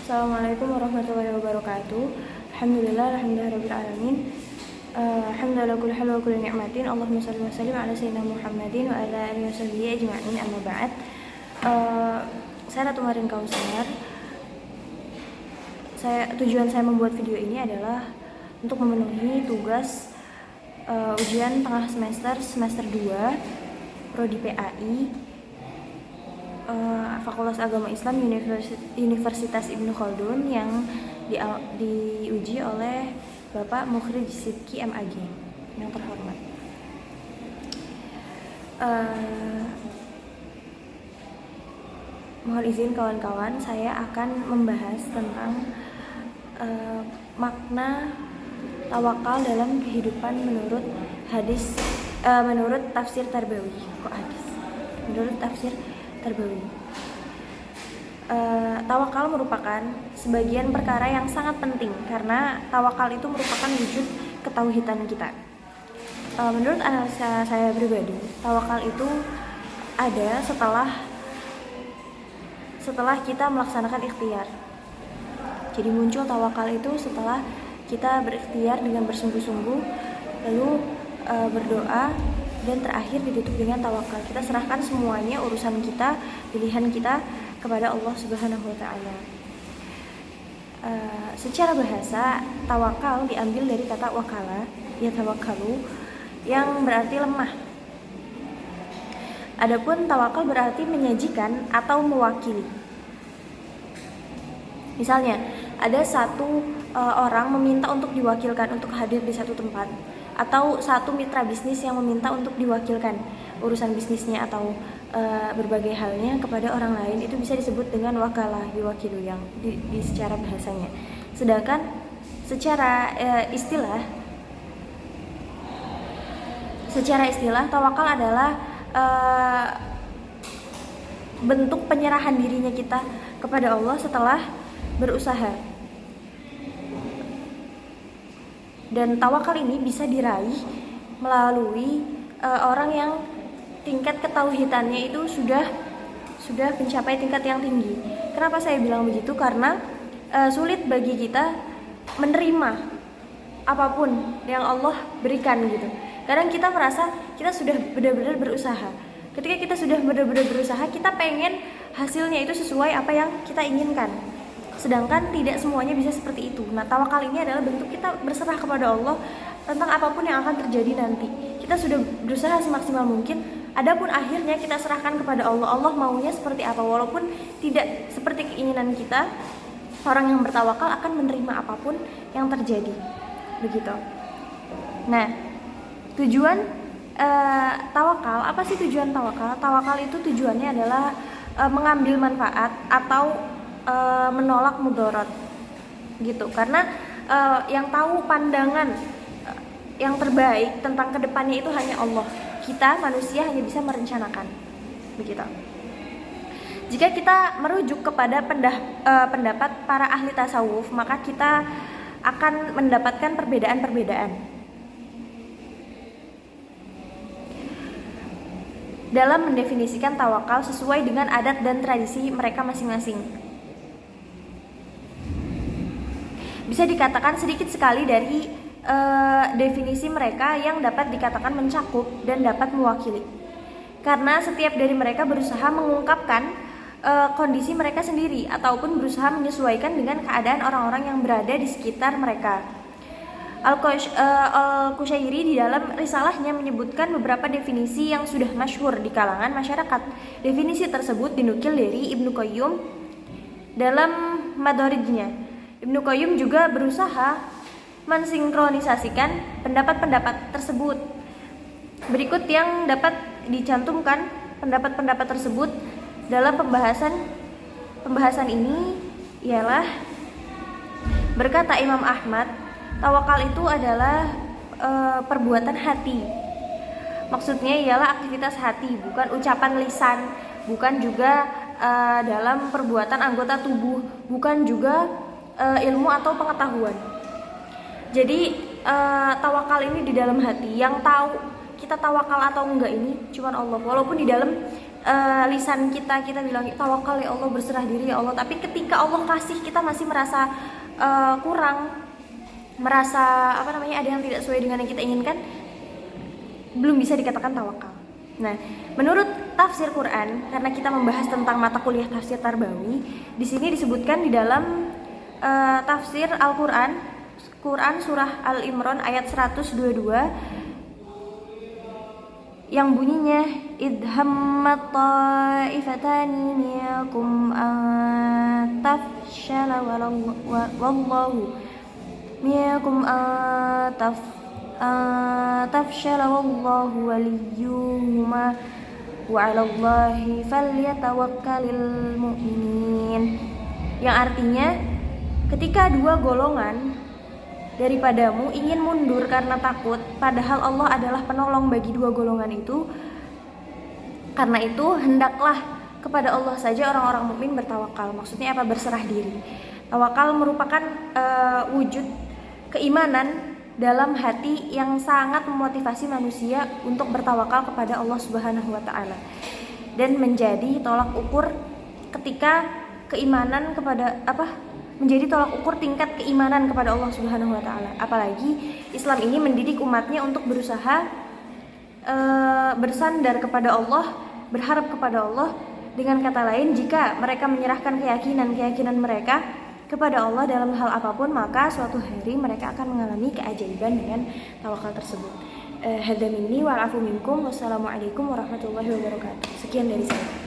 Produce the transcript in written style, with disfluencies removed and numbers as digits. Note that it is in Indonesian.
Assalamualaikum warahmatullahi wabarakatuh. Alhamdulillahirabbil alamin. Alhamdulillah kulli hal wa kulli ni'matin. Allahumma shalli wa sallim ala sayyidina Muhammadin wa ala alihi washabihi ajma'in. Amma ba'd. Saya Ratu Marin Kausar. Tujuan saya membuat video ini adalah untuk memenuhi tugas ujian tengah semester 2 Prodi PAI Fakultas Agama Islam Universitas Ibnu Khaldun yang diuji oleh Bapak Mukhrij Sidki MAG yang terhormat. Mohon izin kawan-kawan, saya akan membahas tentang makna tawakal dalam kehidupan menurut tafsir Tarbawi. Menurut tafsir Tarbawi. Tawakal merupakan sebagian perkara yang sangat penting karena tawakal itu merupakan wujud ketauhidan kita. Menurut analisa saya pribadi, tawakal itu ada setelah kita melaksanakan ikhtiar. Jadi muncul tawakal itu setelah kita berikhtiar dengan bersungguh-sungguh, lalu berdoa, dan terakhir ditutup dengan tawakal. Kita serahkan semuanya urusan kita, pilihan kita kepada Allah Subhanahu wa taala. Secara bahasa, tawakal diambil dari kata wakala, yatawakkalu, yang berarti lemah. Adapun tawakal berarti menyajikan atau mewakili. Misalnya, ada satu orang meminta untuk diwakilkan untuk hadir di satu tempat, atau satu mitra bisnis yang meminta untuk diwakilkan urusan bisnisnya atau berbagai halnya kepada orang lain, itu bisa disebut dengan wakalah, yuwakilu yang di secara bahasanya. Sedangkan secara istilah tawakal adalah bentuk penyerahan dirinya kita kepada Allah setelah berusaha. Dan tawakal ini bisa diraih melalui orang yang tingkat ketauhidannya itu sudah mencapai tingkat yang tinggi. Kenapa saya bilang begitu? Karena sulit bagi kita menerima apapun yang Allah berikan gitu. Kadang kita merasa kita sudah benar-benar berusaha. Ketika kita sudah benar-benar berusaha, kita pengen hasilnya itu sesuai apa yang kita inginkan. Sedangkan tidak semuanya bisa seperti itu. Nah, tawakal ini adalah bentuk kita berserah kepada Allah tentang apapun yang akan terjadi nanti. Kita sudah berusaha semaksimal mungkin, adapun akhirnya kita serahkan kepada Allah. Allah maunya seperti apa, walaupun tidak seperti keinginan kita. Orang yang bertawakal akan menerima apapun yang terjadi. Begitu. Nah, tujuan tawakal, apa sih tujuan tawakal? Tawakal itu tujuannya adalah mengambil manfaat atau menolak mudarat gitu. Karena yang tahu pandangan yang terbaik tentang kedepannya itu hanya Allah. Kita manusia hanya bisa merencanakan begitu. Jika kita merujuk kepada pendapat para ahli tasawuf, maka kita akan mendapatkan perbedaan-perbedaan dalam mendefinisikan tawakal sesuai dengan adat dan tradisi mereka masing-masing. Bisa dikatakan sedikit sekali dari definisi mereka yang dapat dikatakan mencakup dan dapat mewakili. Karena setiap dari mereka berusaha mengungkapkan kondisi mereka sendiri ataupun berusaha menyesuaikan dengan keadaan orang-orang yang berada di sekitar mereka. Al-Qushairi di dalam risalahnya menyebutkan beberapa definisi yang sudah masyhur di kalangan masyarakat. Definisi tersebut dinukil dari Ibnu Qayyim dalam Madarijnya. Ibnu Qayyim juga berusaha mensinkronisasikan pendapat-pendapat tersebut. Berikut yang dapat dicantumkan pendapat-pendapat tersebut dalam pembahasan ini ialah, berkata Imam Ahmad, tawakal itu adalah perbuatan hati. Maksudnya ialah aktivitas hati, bukan ucapan lisan, bukan juga dalam perbuatan anggota tubuh, bukan juga ilmu atau pengetahuan. Jadi tawakal ini di dalam hati. Yang tahu kita tawakal atau enggak ini cuma Allah. Walaupun di dalam lisan kita bilang tawakal ya Allah, berserah diri ya Allah, tapi ketika Allah kasih kita masih merasa kurang, merasa ada yang tidak sesuai dengan yang kita inginkan, belum bisa dikatakan tawakal. Nah, menurut tafsir Quran, karena kita membahas tentang mata kuliah tafsir Tarbawi, di sini disebutkan di dalam tafsir Al-Quran, Quran surah Al-Imran ayat 122 yang bunyinya idhammat ta'ifatani minkum tafshala wallahu minkum tafshala wallahu waliyuhuma wa 'alallahi falyatawakkalul mu'minin, yang artinya ketika dua golongan daripadamu ingin mundur karena takut, padahal Allah adalah penolong bagi dua golongan itu, karena itu hendaklah kepada Allah saja orang-orang mukmin bertawakal. Maksudnya apa? Berserah diri. Tawakal merupakan wujud keimanan dalam hati yang sangat memotivasi manusia untuk bertawakal kepada Allah Subhanahu wa taala, dan menjadi tolak ukur ketika keimanan kepada menjadi tolak ukur tingkat keimanan kepada Allah Subhanahu wa taala. Apalagi Islam ini mendidik umatnya untuk berusaha bersandar kepada Allah, berharap kepada Allah. Dengan kata lain, jika mereka menyerahkan keyakinan mereka kepada Allah dalam hal apapun, maka suatu hari mereka akan mengalami keajaiban dengan tawakal tersebut. Hadza minni wal afu minkum. Wassalamualaikum warahmatullahi wabarakatuh. Sekian dari saya.